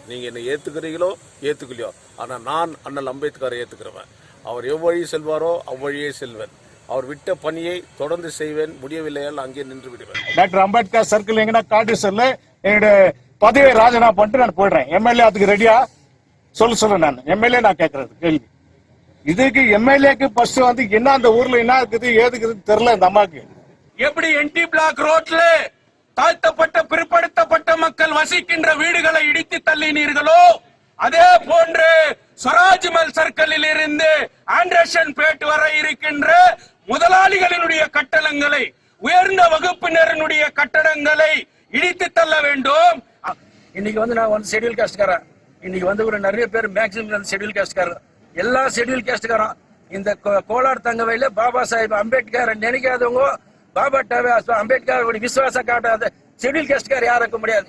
நீங்க என்ன ஏத்துக்கிறீங்களோ ஏத்துக்கலையோ, ஆனா நான் அண்ணல் அம்பேத்கரை ஏத்துக்கிறவன். அவர் எவ்வழி செல்வாரோ அவ்வழியே செல்வேன். அவர் விட்ட பணியை தொடர்ந்து செய்வேன். முடியவில்லையால் அங்கே நின்று விடுவேன். டாக்டர் அம்பேத்கர் சர்க்கிள் எங்கன்னா காட்டு செல்ல என்னுடைய பதவியை ராஜினாமா பண்ணிட்டு நான் போயிடுறேன். எம்எல்ஏ அதுக்கு ரெடியா சொல்ல நான் எம்எல்ஏ நான் கேட்கறது கேள்வி. இதுக்கு எம்எல்ஏக்கு ஃபர்ஸ்ட் வந்து என்ன அந்த ஊர்ல என்ன இருக்குது ஏதுக்குதுன்னு தெரியல இந்த அம்மாக்கு. எப்படி என்டி பிளாக் ரோட்ல தாழ்த்தப்பட்ட பிற்படுத்தப்பட்ட மக்கள் வசிக்கின்ற வீடுகளை இடித்து தள்ளினீர்களோ, அதே போன்று ஸ்வராஜ்மல் சர்க்கிளில் இருந்து ஆண்டர்சன் பேட் வரை இருக்கின்ற முதலாளிகளினுடைய கட்டடங்களை, உயர்ந்த வகுப்பினருடைய கட்டடங்களை இடித்து தள்ள வேண்டும். இன்னைக்கு வந்து நான் வந்து ஷெட்யூல் காஸ்ட்காரன். இன்னைக்கு வந்து ஒரு நிறைய பேர் மேக்சிமம் ஷெட்யூல் காஸ்ட்காரர், எல்லா ஷெட்யூல் காஸ்ட்காரன். இந்த கோலார் தங்கவையில பாபா சாஹிப் அம்பேத்கர் நினைக்காதவங்க, பாபா அம்பேத்கர் விசுவாசம் காட்டாத ஷெட்யூல் காஸ்ட்கார் யாரும் இருக்க முடியாது.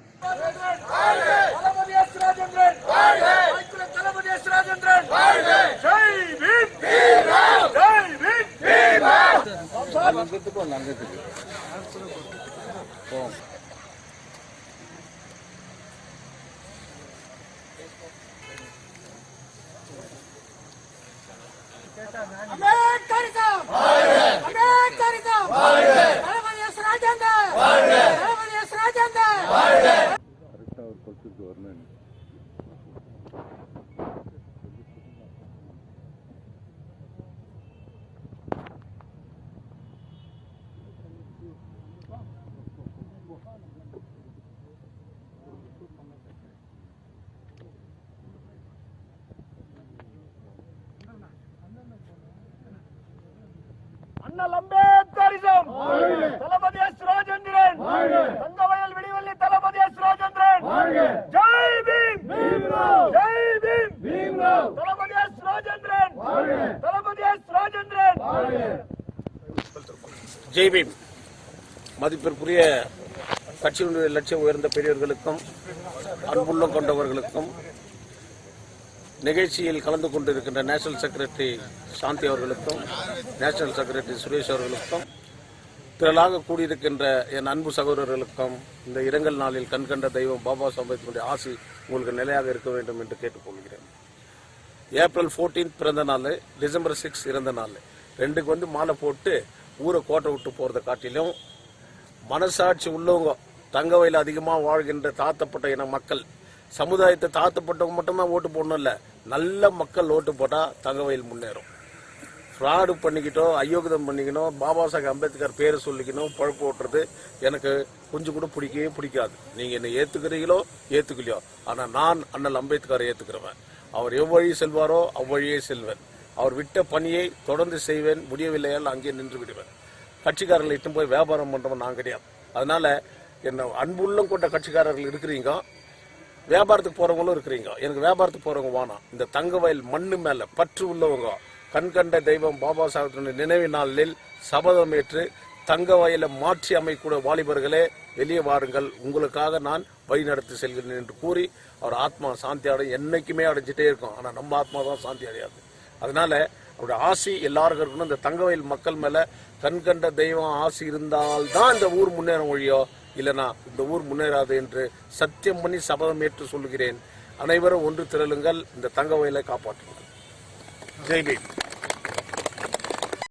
அண்ணல் அம்பேத்கரிசம், தளபதி எஸ். ராஜேந்திரன், தங்கவயல் விடிவெள்ளி தளபதி எஸ். ராஜேந்திரன், ஜெய் பீம், ஜெய் பீம், தளபதி எஸ். ராஜேந்திரன், தளபதி எஸ். ராஜேந்திரன், ஜெய் பீம். மதிப்பிற்குரிய கட்சியினுடைய லட்சியம் உயர்ந்த பெரியவர்களுக்கும் அன்புள்ளம் கொண்டவர்களுக்கும் நிகழ்ச்சியில் கலந்து கொண்டிருக்கின்ற நேஷனல் செக்ரட்டரி சாந்தி அவர்களுக்கும் நேஷனல் செக்ரட்டரி சுரேஷ் அவர்களுக்கும் திரளாக கூடியிருக்கின்ற என் அன்பு சகோதரர்களுக்கும் இந்த இரங்கல் நாளில் கண்கண்ட தெய்வம் பாபா சாஹேப் அம்பேத்கருடைய ஆசி உங்களுக்கு நிலையாக இருக்க வேண்டும் என்று கேட்டுக்கொள்கிறேன். ஏப்ரல் 14 பிறந்த நாள், டிசம்பர் 6 இறந்த நாள், ரெண்டுக்கு வந்து மாலை போட்டு ஊரை கோட்டை விட்டு போறதை காட்டிலும் மனசாட்சி உள்ளவங்க, தங்கவயல் அதிகமாக வாழ்கின்ற தாழ்த்தப்பட்ட இன மக்கள், சமுதாயத்தை தாழ்த்தப்பட்டவங்க மட்டும்தான் ஓட்டு போடணும் இல்லை, நல்ல மக்கள் ஓட்டு போட்டால் தங்கவயல் முன்னேறும். ஃப்ராடு பண்ணிக்கிட்டோ அயோக்கியம் பண்ணிக்கணும், பாபா சாஹேப் அம்பேத்கர் பேரை சொல்லிக்கணும், பழப்பு ஓட்டுறது எனக்கு கொஞ்சம் கூட பிடிக்கவே பிடிக்காது. நீங்கள் என்னை ஏற்றுக்கிறீங்களோ ஏற்றுக்கலையோ, ஆனால் நான் அண்ணல் அம்பேத்கரை ஏற்றுக்கிறவன். அவர் எவ்வழி செல்வாரோ அவ்வழியே செல்வேன். அவர் விட்ட பணியை தொடர்ந்து செய்வேன். முடியவில்லையால் அங்கே நின்று விடுவேன். கட்சிக்காரர்களை இட்டு போய் வியாபாரம் பண்ணுறவன் நான் கிடையாது. அதனால என்ன அன்புள்ளம் கொண்ட கட்சிக்காரர்கள் இருக்கிறீங்க, வியாபாரத்துக்கு போறவங்களும் இருக்கிறீங்க. எனக்கு வியாபாரத்துக்கு போறவங்க வேணாம். இந்த தங்கவயல் மண்ணு மேல பற்று உள்ளவங்க, கண்கண்ட தெய்வம் பாபா சாஹேப் நினைவு நாளில் சபதம் ஏற்று தங்கவயலை மாற்றி அமைக்கூட வாலிபர்களே வெளியே வாருங்கள், உங்களுக்காக நான் வழி நடத்தி செல்கிறேன் என்று கூறி அவர் ஆத்மா சாந்தி அடைய என்னைக்குமே அடைஞ்சிட்டே இருக்கும். ஆனால் நம்ம ஆத்மா தான் சாந்தி அடையாது. அதனால அவருடைய ஆசி எல்லாருக்கும் இருக்கணும். இந்த தங்கவயல் மக்கள் மேல கண்கண்ட தெய்வம் ஆசி இருந்தால்தான் இந்த ஊர் முன்னேற ஒழியோ, இல்லைனா இந்த ஊர் முன்னேறாது என்று சத்தியம் பண்ணி சபதம் ஏற்று சொல்லுகிறேன். அனைவரும் ஒன்று திரளுங்கள், இந்த தங்கவயலை காப்பாற்றுங்கள். ஜெய் பீம்.